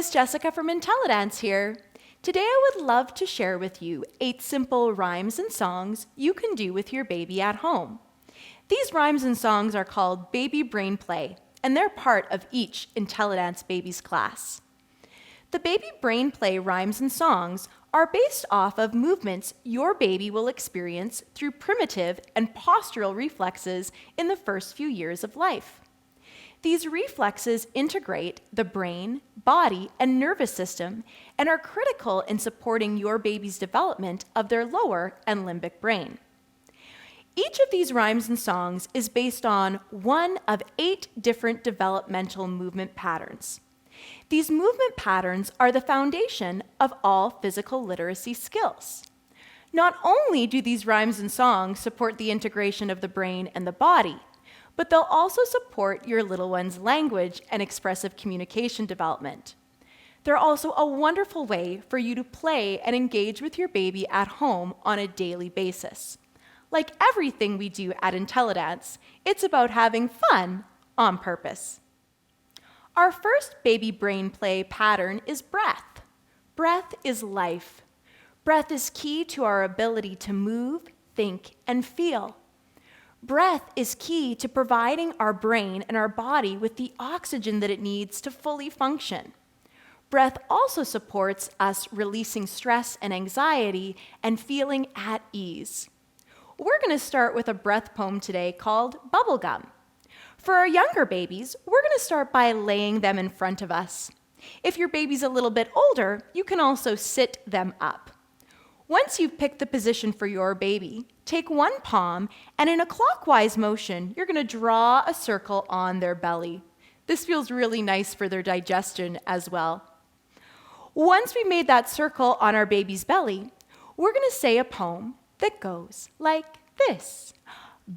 Miss Jessica from Intellidance here. Today I would love to share with you 8 simple rhymes and songs you can do with your baby at home. These rhymes and songs are called Baby Brain Play, and they're part of each Intellidance Babies class. The Baby Brain Play rhymes and songs are based off of movements your baby will experience through primitive and postural reflexes in the first few years of life. These reflexes integrate the brain, body, and nervous system and are critical in supporting your baby's development of their lower and limbic brain. Each of these rhymes and songs is based on one of 8 different developmental movement patterns. These movement patterns are the foundation of all physical literacy skills. Not only do these rhymes and songs support the integration of the brain and the body, but they'll also support your little one's language and expressive communication development. They're also a wonderful way for you to play and engage with your baby at home on a daily basis. Like everything we do at Intellidance, it's about having fun on purpose. Our first baby brain play pattern is breath. Breath is life. Breath is key to our ability to move, think, and feel. Breath is key to providing our brain and our body with the oxygen that it needs to fully function. Breath also supports us releasing stress and anxiety and feeling at ease. We're going to start with a breath poem today called Bubblegum. For our younger babies, we're going to start by laying them in front of us. If your baby's a little bit older, you can also sit them up. Once you've picked the position for your baby, take one palm and in a clockwise motion, you're going to draw a circle on their belly. This feels really nice for their digestion as well. Once we've made that circle on our baby's belly, we're going to say a poem that goes like this.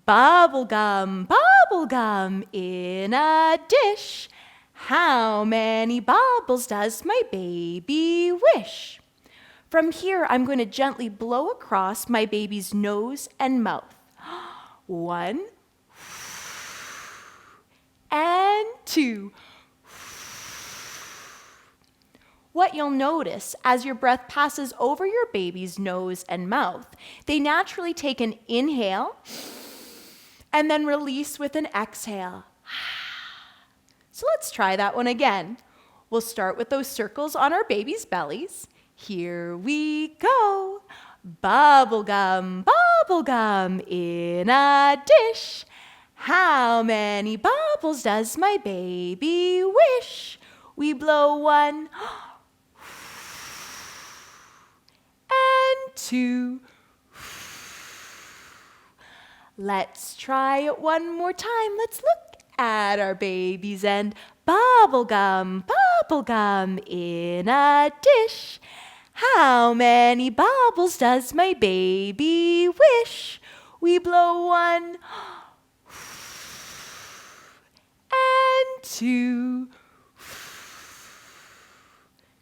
Bubblegum, bubblegum in a dish. How many bubbles does my baby wish? From here, I'm going to gently blow across my baby's nose and mouth. 1 and 2. What you'll notice as your breath passes over your baby's nose and mouth, they naturally take an inhale and then release with an exhale. So let's try that one again. We'll start with those circles on our baby's bellies. Here we go. Bubblegum, bubblegum in a dish. How many bubbles does my baby wish? We blow 1 and 2. Let's try it one more time. Let's look at our babies and bubblegum, bubblegum in a dish. How many bubbles does my baby wish? We blow 1 and 2.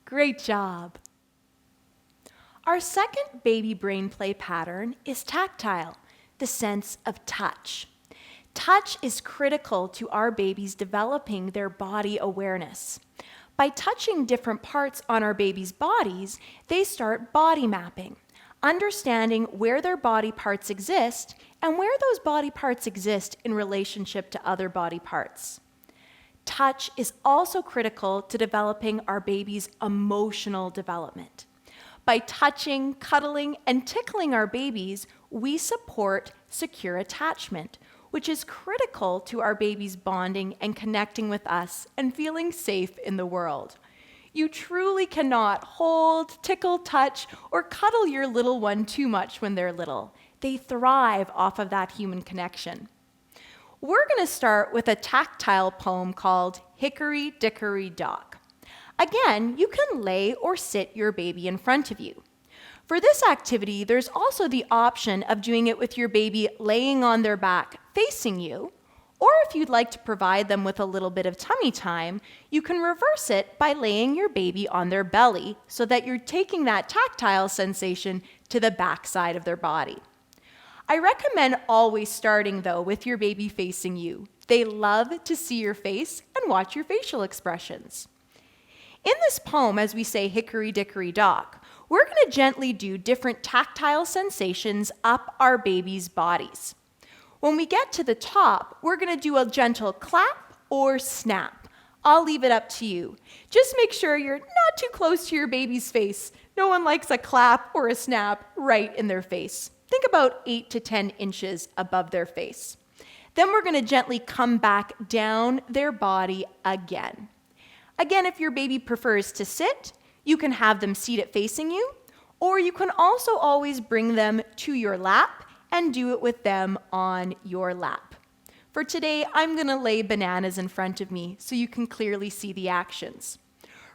Great job. Our second baby brain play pattern is tactile, the sense of touch. Touch is critical to our babies developing their body awareness. By touching different parts on our babies' bodies, they start body mapping, understanding where their body parts exist and where those body parts exist in relationship to other body parts. Touch is also critical to developing our baby's emotional development. By touching, cuddling, and tickling our babies, we support secure attachment, which is critical to our babies bonding and connecting with us and feeling safe in the world. You truly cannot hold, tickle, touch, or cuddle your little one too much when they're little. They thrive off of that human connection. We're going to start with a tactile poem called Hickory Dickory Dock. Again, you can lay or sit your baby in front of you. For this activity, there's also the option of doing it with your baby laying on their back facing you, or if you'd like to provide them with a little bit of tummy time, you can reverse it by laying your baby on their belly so that you're taking that tactile sensation to the back side of their body. I recommend always starting, though, with your baby facing you. They love to see your face and watch your facial expressions. In this poem, as we say hickory dickory dock, we're going to gently do different tactile sensations up our baby's bodies. When we get to the top, we're going to do a gentle clap or snap. I'll leave it up to you. Just make sure you're not too close to your baby's face. No one likes a clap or a snap right in their face. Think about 8 to 10 inches above their face. Then we're going to gently come back down their body again. Again, if your baby prefers to sit, you can have them seated facing you, or you can also always bring them to your lap and do it with them on your lap. For today, I'm going to lay bananas in front of me so you can clearly see the actions.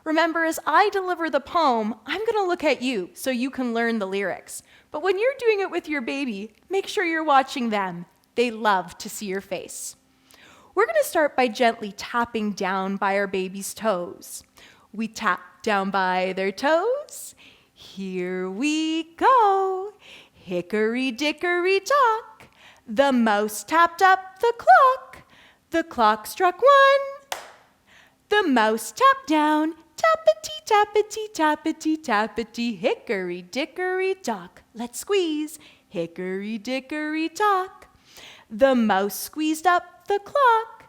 Remember, as I deliver the poem, I'm going to look at you so you can learn the lyrics. But when you're doing it with your baby, make sure you're watching them. They love to see your face. We're going to start by gently tapping down by our baby's toes. We tap down by their toes. Here we go. Hickory dickory dock. The mouse tapped up the clock. The clock struck 1. The mouse tapped down. Tappity, tappity, tappity, tappity. Hickory dickory dock. Let's squeeze. Hickory dickory dock. The mouse squeezed up the clock.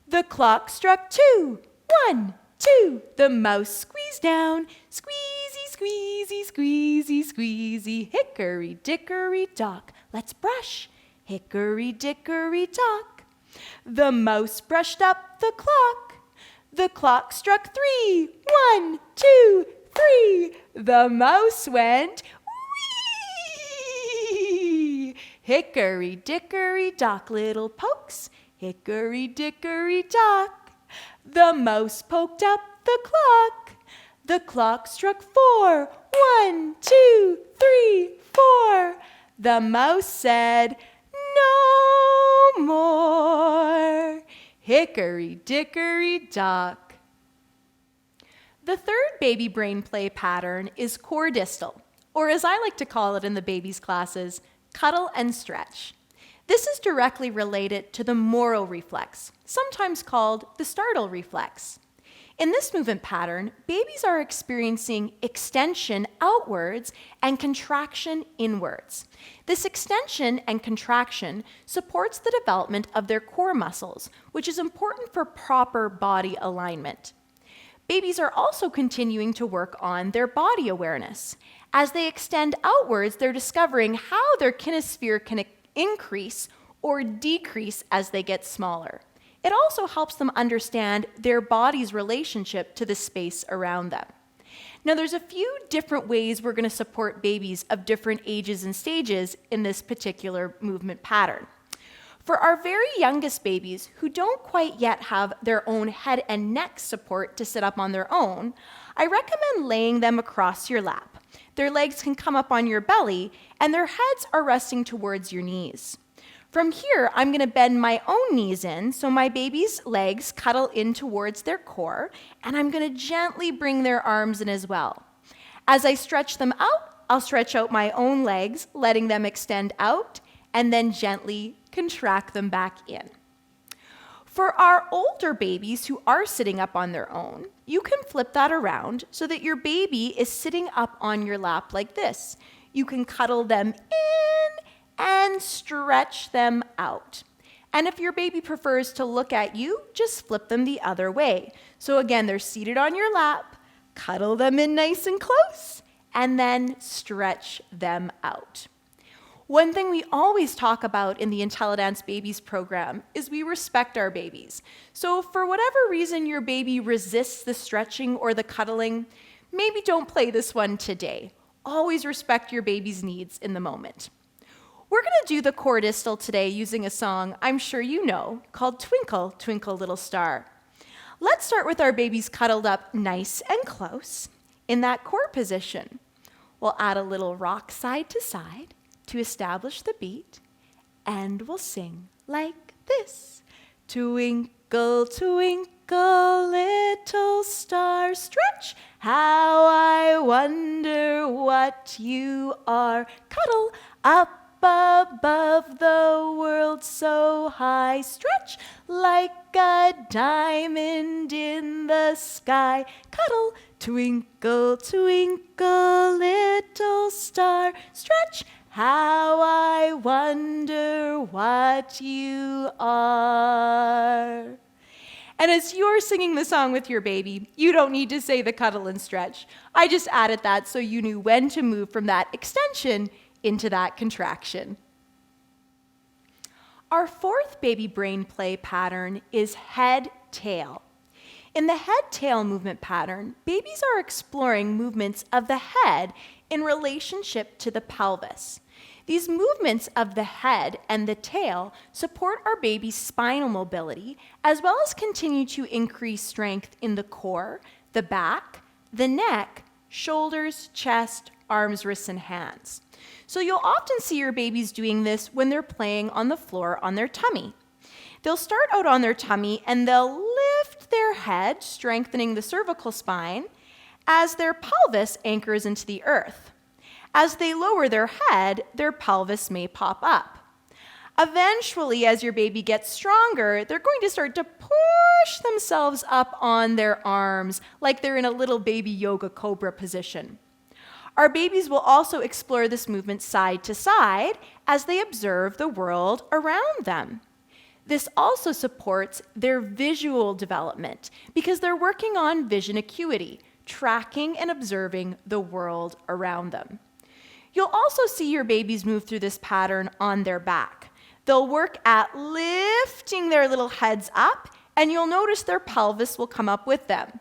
The clock struck 2. 1, 2. The mouse squeezed down. Squeezy, squeezy, squeezy, squeezy. Hickory dickory dock. Let's brush. Hickory dickory dock. The mouse brushed up the clock. The clock struck 3. 1, 2, 3. The mouse went wee. Hickory dickory dock, little pokes. Hickory dickory dock. The mouse poked up the clock. The clock struck 4. 1, 2, 3, 4. The mouse said, "No more." Hickory dickory dock. The third baby brain play pattern is core distal, or as I like to call it in the babies' classes, cuddle and stretch. This is directly related to the moral reflex, sometimes called the startle reflex. In this movement pattern, babies are experiencing extension outwards and contraction inwards. This extension and contraction supports the development of their core muscles, which is important for proper body alignment. Babies are also continuing to work on their body awareness. As they extend outwards, they're discovering how their kinesphere can increase or decrease as they get smaller. It also helps them understand their body's relationship to the space around them. Now, there's a few different ways we're going to support babies of different ages and stages in this particular movement pattern. For our very youngest babies who don't quite yet have their own head and neck support to sit up on their own, I recommend laying them across your lap. Their legs can come up on your belly, and their heads are resting towards your knees. From here, I'm going to bend my own knees in so my baby's legs cuddle in towards their core, and I'm going to gently bring their arms in as well. As I stretch them out, I'll stretch out my own legs, letting them extend out, and then gently contract them back in. For our older babies who are sitting up on their own, you can flip that around so that your baby is sitting up on your lap like this. You can cuddle them in and stretch them out. And if your baby prefers to look at you, just flip them the other way. So again, they're seated on your lap, cuddle them in nice and close, and then stretch them out. One thing we always talk about in the Intellidance Babies program is we respect our babies. So if for whatever reason your baby resists the stretching or the cuddling, maybe don't play this one today. Always respect your baby's needs in the moment. We're going to do the core distal today using a song I'm sure you know called Twinkle, Twinkle Little Star. Let's start with our babies cuddled up nice and close in that core position. We'll add a little rock side to side to establish the beat, and we'll sing like this. Twinkle, twinkle, little star, stretch, how I wonder what you are. Cuddle up above the world so high, stretch like a diamond in the sky. Cuddle, Twinkle, twinkle, little star, stretch. How I wonder what you are. And as you're singing the song with your baby, you don't need to say the cuddle and stretch. I just added that so you knew when to move from that extension into that contraction. Our fourth baby brain play pattern is head-tail. In the head-tail movement pattern, babies are exploring movements of the head in relationship to the pelvis. These movements of the head and the tail support our baby's spinal mobility, as well as continue to increase strength in the core, the back, the neck, shoulders, chest, arms, wrists, and hands. So you'll often see your babies doing this when they're playing on the floor on their tummy. They'll start out on their tummy and they'll lift their head, strengthening the cervical spine, as their pelvis anchors into the earth. As they lower their head, their pelvis may pop up. Eventually, as your baby gets stronger, they're going to start to push themselves up on their arms like they're in a little baby yoga cobra position. Our babies will also explore this movement side to side as they observe the world around them. This also supports their visual development because they're working on vision acuity, tracking and observing the world around them. You'll also see your babies move through this pattern on their back. They'll work at lifting their little heads up, and you'll notice their pelvis will come up with them.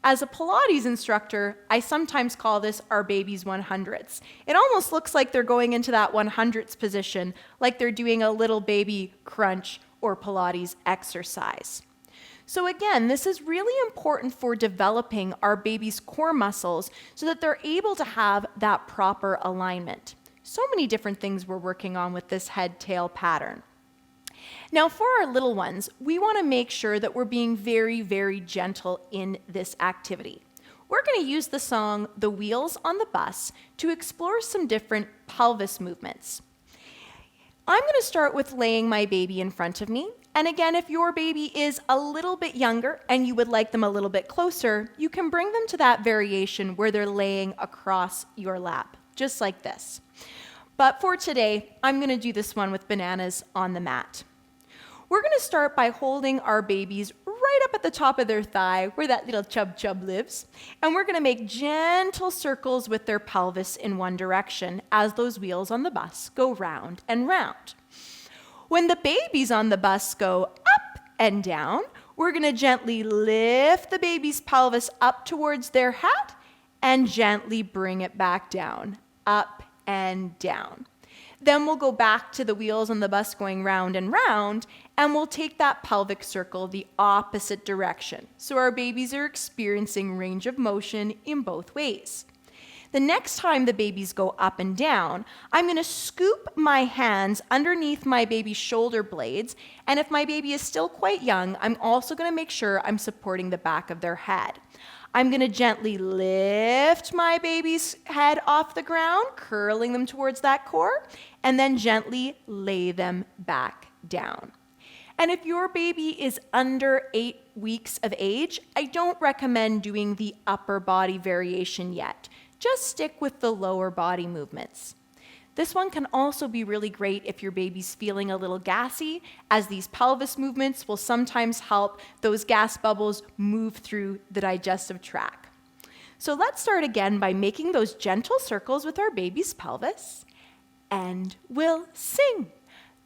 As a Pilates instructor, I sometimes call this our baby's 100ths. It almost looks like they're going into that 100ths position, like they're doing a little baby crunch or Pilates exercise. So again, this is really important for developing our baby's core muscles so that they're able to have that proper alignment. So many different things we're working on with this head-tail pattern. Now for our little ones, we want to make sure that we're being very, very gentle in this activity. We're going to use the song The Wheels on the Bus to explore some different pelvis movements. I'm going to start with laying my baby in front of me. And again, if your baby is a little bit younger and you would like them a little bit closer, you can bring them to that variation where they're laying across your lap, just like this. But for today, I'm going to do this one with bananas on the mat. We're going to start by holding our babies right up at the top of their thigh where that little chub lives. And we're going to make gentle circles with their pelvis in one direction as those wheels on the bus go round and round. When the babies on the bus go up and down, we're going to gently lift the baby's pelvis up towards their head and gently bring it back down, up and down. Then we'll go back to the wheels on the bus going round and round, and we'll take that pelvic circle the opposite direction. So our babies are experiencing range of motion in both ways. The next time the babies go up and down, I'm going to scoop my hands underneath my baby's shoulder blades, and if my baby is still quite young, I'm also going to make sure I'm supporting the back of their head. I'm going to gently lift my baby's head off the ground, curling them towards that core, and then gently lay them back down. And if your baby is under 8 weeks of age, I don't recommend doing the upper body variation yet. Just stick with the lower body movements. This one can also be really great if your baby's feeling a little gassy, as these pelvis movements will sometimes help those gas bubbles move through the digestive tract. So let's start again by making those gentle circles with our baby's pelvis, and we'll sing.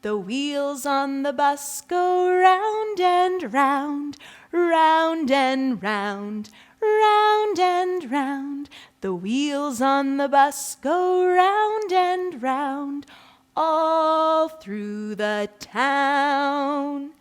The wheels on the bus go round and round, round and round, round and round. The wheels on the bus go round and round, all through the town.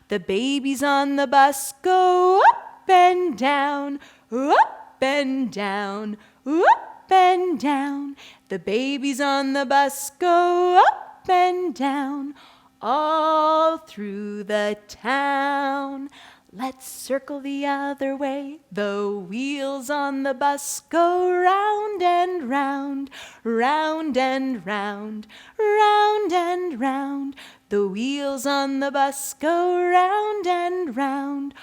The babies on the bus go up and down, up and down, up and down. The babies on the bus go up and down, all through the town. Let's circle the other way. The wheels on the bus go round and round, round and round, round and round. The wheels on the bus go round and round,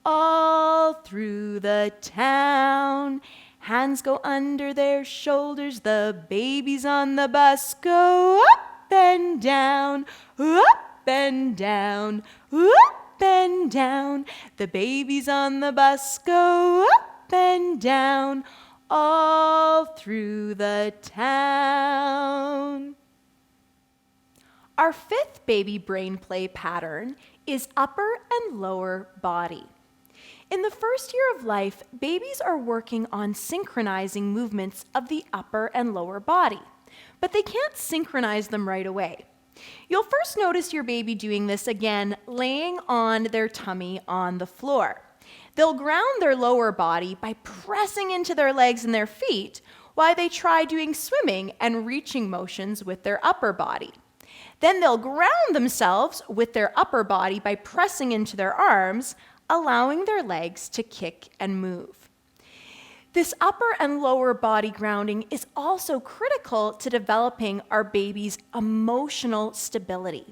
all through the town. Hands go under their shoulders, the babies on the bus go up and down, up and down, up and down. The babies on the bus go up and down, all through the town. Our fifth baby brain play pattern is upper and lower body. In the first year of life, babies are working on synchronizing movements of the upper and lower body, but they can't synchronize them right away. You'll first notice your baby doing this again, laying on their tummy on the floor. They'll ground their lower body by pressing into their legs and their feet while they try doing swimming and reaching motions with their upper body. Then they'll ground themselves with their upper body by pressing into their arms, allowing their legs to kick and move. This upper and lower body grounding is also critical to developing our baby's emotional stability.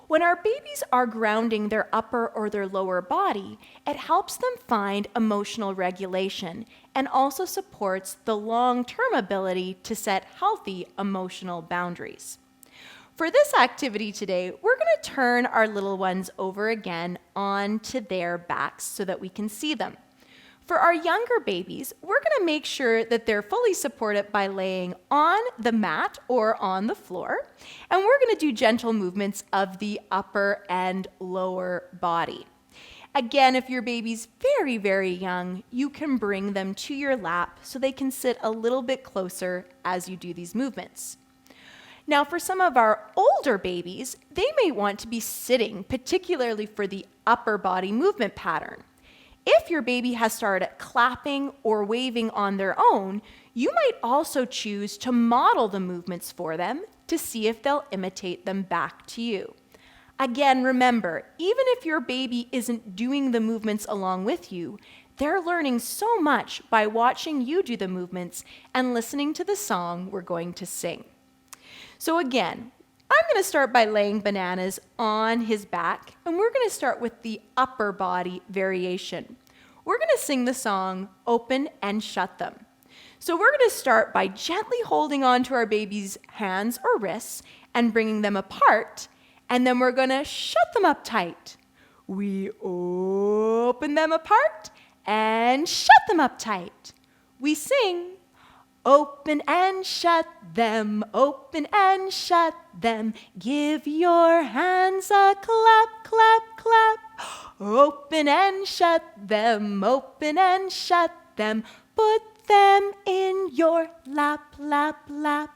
When our babies are grounding their upper or their lower body, it helps them find emotional regulation and also supports the long-term ability to set healthy emotional boundaries. For this activity today, we're going to turn our little ones over again onto their backs so that we can see them. For our younger babies, we're going to make sure that they're fully supported by laying on the mat or on the floor, and we're going to do gentle movements of the upper and lower body. Again, if your baby's very, very young, you can bring them to your lap so they can sit a little bit closer as you do these movements. Now, for some of our older babies, they may want to be sitting, particularly for the upper body movement pattern. If your baby has started clapping or waving on their own, you might also choose to model the movements for them to see if they'll imitate them back to you. Again, remember, even if your baby isn't doing the movements along with you, they're learning so much by watching you do the movements and listening to the song we're going to sing. So again, I'm going to start by laying Bananas on his back, and we're going to start with the upper body variation. We're going to sing the song, Open and Shut Them. So we're going to start by gently holding on to our baby's hands or wrists and bringing them apart, and then we're going to shut them up tight. We open them apart and shut them up tight. We sing, open and shut them, open and shut them. Give your hands a clap, clap, clap. Open and shut them, open and shut them. Put them in your lap, lap, lap.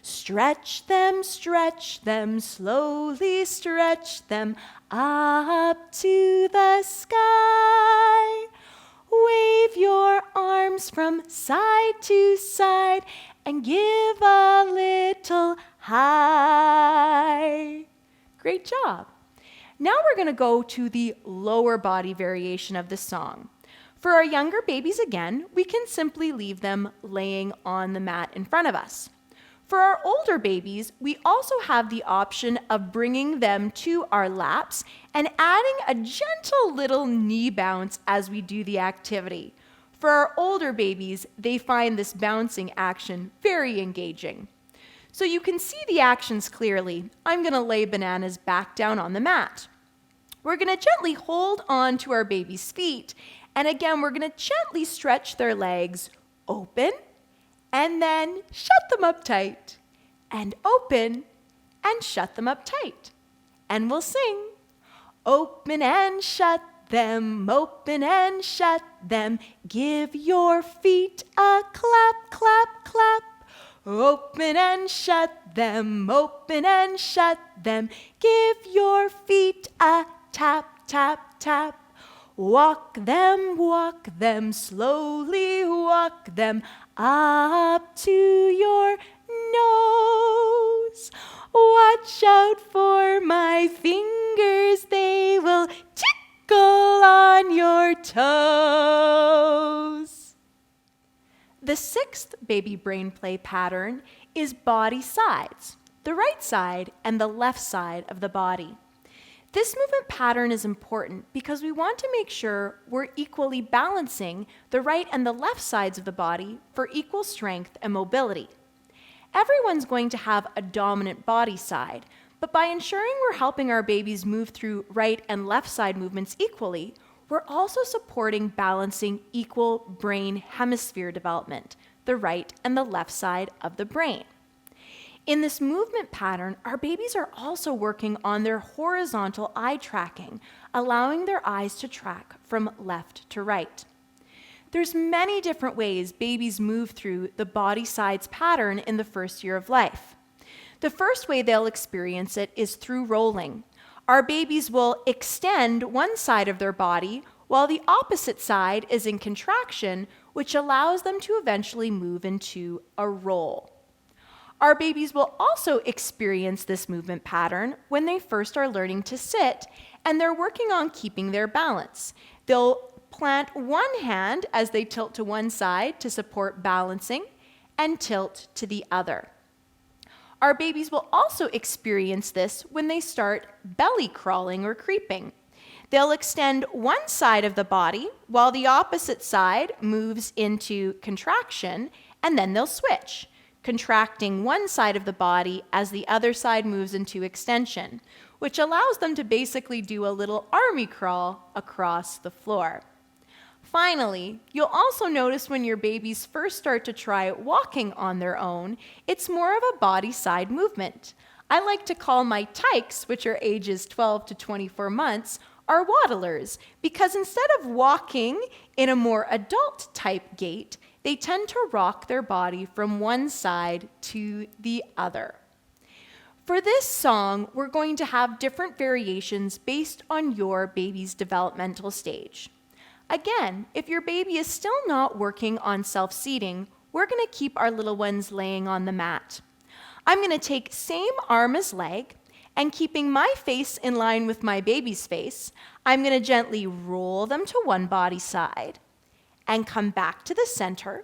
Stretch them, slowly stretch them up to the sky. Wave your arms from side to side and give a little high. Great job. Now we're going to go to the lower body variation of the song. For our younger babies again, we can simply leave them laying on the mat in front of us. For our older babies, we also have the option of bringing them to our laps and adding a gentle little knee bounce as we do the activity. For our older babies, they find this bouncing action very engaging. So you can see the actions clearly. I'm going to lay Bananas back down on the mat. We're going to gently hold on to our baby's feet, and again, we're going to gently stretch their legs open, and then shut them up tight, and open, and shut them up tight. And we'll sing, open and shut them, open and shut them. Give your feet a clap, clap, clap. Open and shut them, open and shut them. Give your feet a tap, tap, tap. Walk them, slowly walk them up to your nose. Watch out for my fingers, they will tickle on your toes. The sixth baby brain play pattern is body sides, the right side and the left side of the body. This movement pattern is important because we want to make sure we're equally balancing the right and the left sides of the body for equal strength and mobility. Everyone's going to have a dominant body side, but by ensuring we're helping our babies move through right and left side movements equally, we're also supporting balancing equal brain hemisphere development, the right and the left side of the brain. In this movement pattern, our babies are also working on their horizontal eye tracking, allowing their eyes to track from left to right. There's many different ways babies move through the body sides pattern in the first year of life. The first way they'll experience it is through rolling. Our babies will extend one side of their body while the opposite side is in contraction, which allows them to eventually move into a roll. Our babies will also experience this movement pattern when they first are learning to sit and they're working on keeping their balance. They'll plant one hand as they tilt to one side to support balancing and tilt to the other. Our babies will also experience this when they start belly crawling or creeping. They'll extend one side of the body while the opposite side moves into contraction, and then they'll switch, contracting one side of the body as the other side moves into extension, which allows them to basically do a little army crawl across the floor. Finally, you'll also notice when your babies first start to try walking on their own, it's more of a body side movement. I like to call my tykes, which are ages 12 to 24 months, are waddlers, because instead of walking in a more adult type gait, they tend to rock their body from one side to the other. For this song, we're going to have different variations based on your baby's developmental stage. Again, if your baby is still not working on self-seating, we're going to keep our little ones laying on the mat. I'm going to take same arm as leg, and keeping my face in line with my baby's face, I'm going to gently roll them to one body side and come back to the center,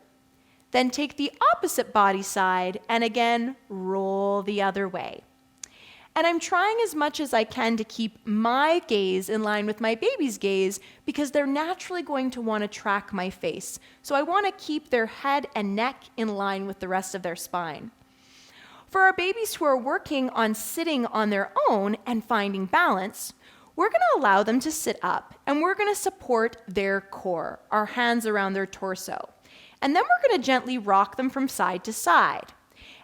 then take the opposite body side and again roll the other way. And I'm trying as much as I can to keep my gaze in line with my baby's gaze because they're naturally going to want to track my face. So I want to keep their head and neck in line with the rest of their spine. For our babies who are working on sitting on their own and finding balance, we're going to allow them to sit up and we're going to support their core, our hands around their torso. And then we're going to gently rock them from side to side.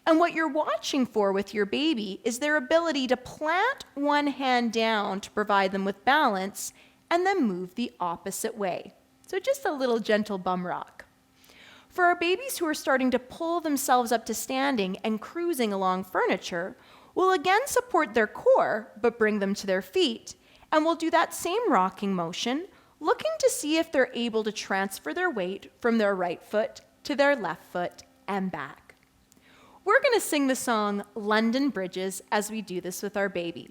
And what you're watching for with your baby is their ability to plant one hand down to provide them with balance and then move the opposite way. So just a little gentle bum rock. For our babies who are starting to pull themselves up to standing and cruising along furniture, we'll again support their core but bring them to their feet, and we'll do that same rocking motion, looking to see if they're able to transfer their weight from their right foot to their left foot and back. We're going to sing the song London Bridges as we do this with our baby.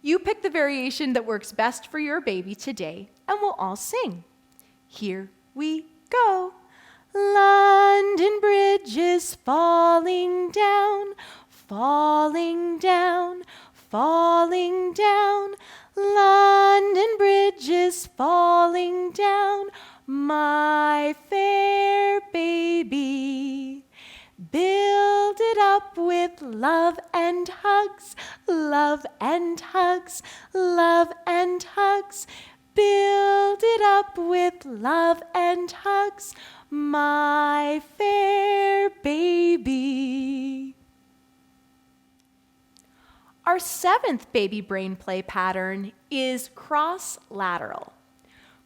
You pick the variation that works best for your baby today, and we'll all sing. Here we go. London Bridge is falling down, falling down, falling down. London Bridge is falling down, my fair baby. Build it up with love and hugs, love and hugs, love and hugs. Build it up with love and hugs, my fair baby. Our seventh baby brain play pattern is cross-lateral.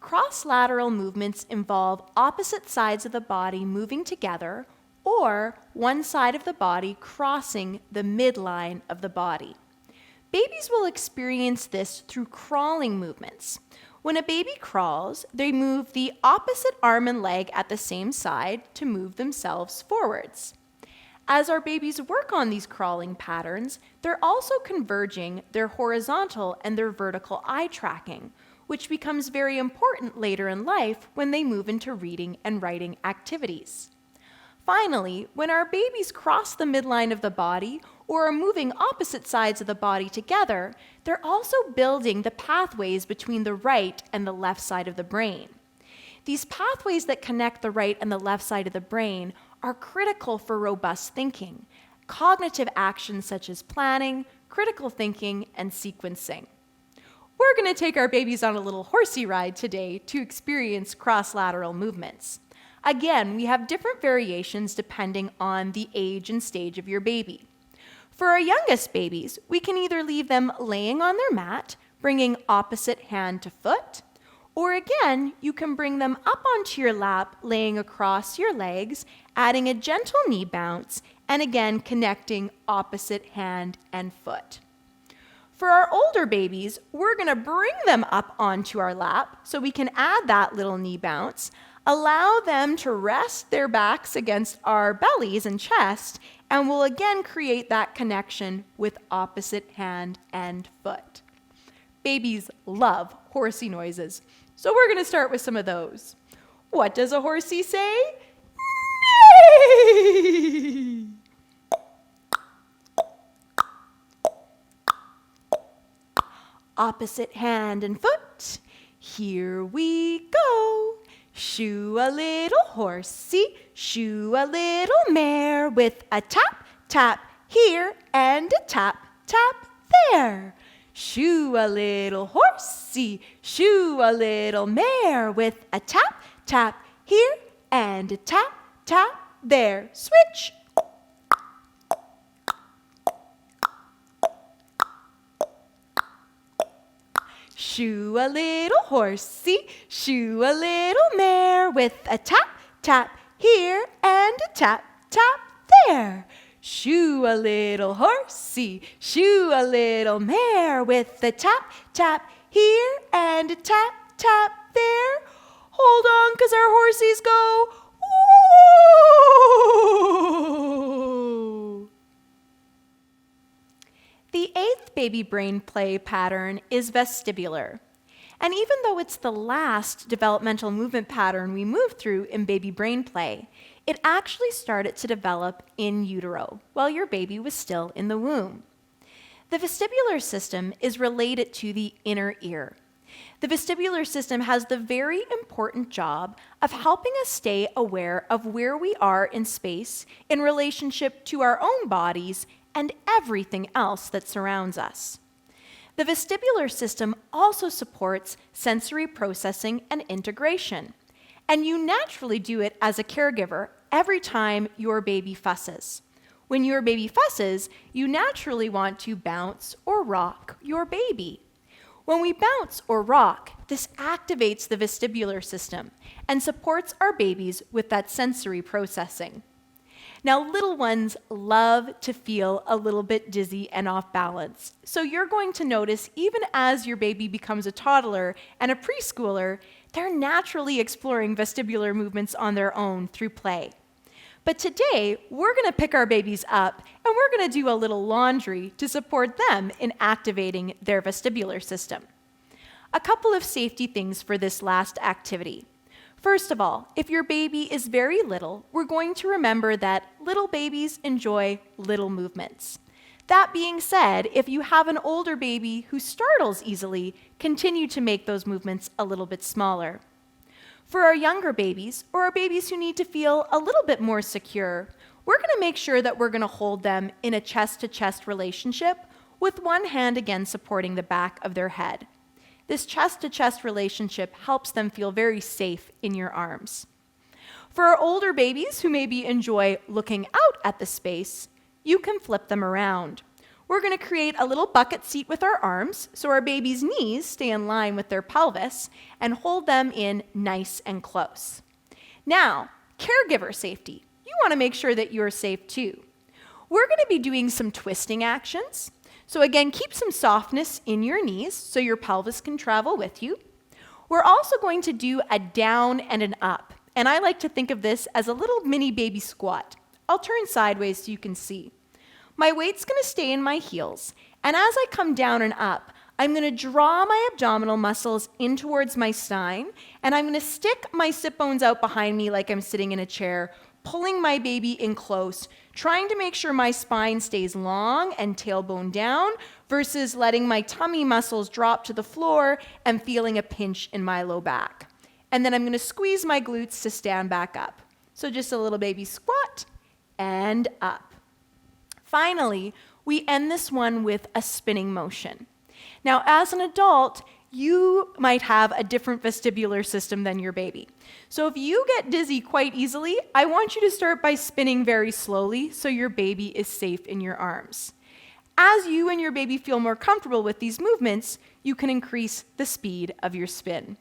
Cross-lateral movements involve opposite sides of the body moving together or one side of the body crossing the midline of the body. Babies will experience this through crawling movements. When a baby crawls, they move the opposite arm and leg at the same side to move themselves forwards. As our babies work on these crawling patterns, they're also converging their horizontal and their vertical eye tracking, which becomes very important later in life when they move into reading and writing activities. Finally, when our babies cross the midline of the body, or are moving opposite sides of the body together, they're also building the pathways between the right and the left side of the brain. These pathways that connect the right and the left side of the brain are critical for robust thinking, cognitive actions such as planning, critical thinking, and sequencing. We're going to take our babies on a little horsey ride today to experience cross-lateral movements. Again, we have different variations depending on the age and stage of your baby. For our youngest babies, we can either leave them laying on their mat, bringing opposite hand to foot, or again, you can bring them up onto your lap, laying across your legs, adding a gentle knee bounce, and again, connecting opposite hand and foot. For our older babies, we're going to bring them up onto our lap so we can add that little knee bounce, allow them to rest their backs against our bellies and chest, and we'll again create that connection with opposite hand and foot. Babies love horsey noises, so we're going to start with some of those. What does a horsey say? Neigh! Opposite hand and foot. Here we go. Shoo a little horsey, shoo a little mare with a tap, tap here and a tap, tap there. Shoo a little horsey, shoo a little mare with a tap, tap here and a tap, tap there. Switch. Shoo a little horsey, shoo a little mare with a tap, tap here and a tap, tap there. Shoo a little horsey, shoo a little mare with a tap, tap here and a tap, tap there. Hold on, 'cause our horsies go woo! The 8th baby brain play pattern is vestibular. And even though it's the last developmental movement pattern we move through in baby brain play, it actually started to develop in utero while your baby was still in the womb. The vestibular system is related to the inner ear. The vestibular system has the very important job of helping us stay aware of where we are in space in relationship to our own bodies and everything else that surrounds us. The vestibular system also supports sensory processing and integration, and you naturally do it as a caregiver every time your baby fusses. When your baby fusses, you naturally want to bounce or rock your baby. When we bounce or rock, this activates the vestibular system and supports our babies with that sensory processing. Now, little ones love to feel a little bit dizzy and off balance. So you're going to notice even as your baby becomes a toddler and a preschooler, they're naturally exploring vestibular movements on their own through play. But today, we're going to pick our babies up and we're going to do a little laundry to support them in activating their vestibular system. A couple of safety things for this last activity. First of all, if your baby is very little, we're going to remember that little babies enjoy little movements. That being said, if you have an older baby who startles easily, continue to make those movements a little bit smaller. For our younger babies, or our babies who need to feel a little bit more secure, we're going to make sure that we're going to hold them in a chest-to-chest relationship with one hand again supporting the back of their head. This chest-to-chest relationship helps them feel very safe in your arms. For our older babies who maybe enjoy looking out at the space, you can flip them around. We're going to create a little bucket seat with our arms so our baby's knees stay in line with their pelvis and hold them in nice and close. Now, caregiver safety. You want to make sure that you're safe too. We're going to be doing some twisting actions. So again, keep some softness in your knees so your pelvis can travel with you. We're also going to do a down and an up. And I like to think of this as a little mini baby squat. I'll turn sideways so you can see. My weight's going to stay in my heels. And as I come down and up, I'm going to draw my abdominal muscles in towards my spine. And I'm going to stick my sit bones out behind me like I'm sitting in a chair, pulling my baby in close, trying to make sure my spine stays long and tailbone down versus letting my tummy muscles drop to the floor and feeling a pinch in my low back. And then I'm going to squeeze my glutes to stand back up. So just a little baby squat and up. Finally, we end this one with a spinning motion. Now, as an adult, you might have a different vestibular system than your baby. So if you get dizzy quite easily, I want you to start by spinning very slowly so your baby is safe in your arms. As you and your baby feel more comfortable with these movements, you can increase the speed of your spin.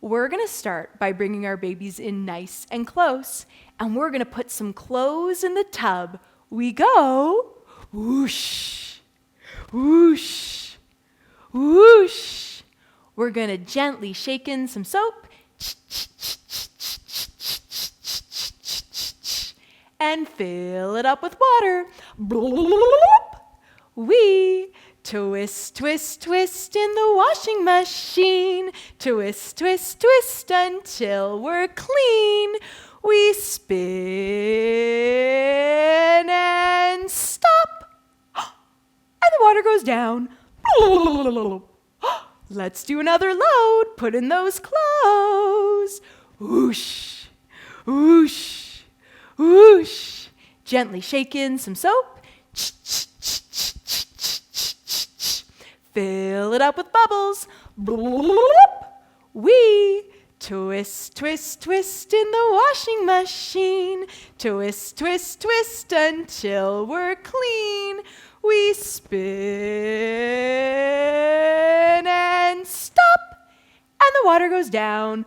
We're going to start by bringing our babies in nice and close, and we're going to put some clothes in the tub. We go, whoosh, whoosh, whoosh. We're going to gently shake in some soap and fill it up with water. We twist, twist, twist in the washing machine. Twist, twist, twist until we're clean. We spin and stop. And the water goes down. Let's do another load. Put in those clothes. Whoosh, whoosh, whoosh. Gently shake in some soap. Fill it up with bubbles. We twist, twist, twist in the washing machine. Twist, twist, twist until we're clean. We spin and stop. And the water goes down.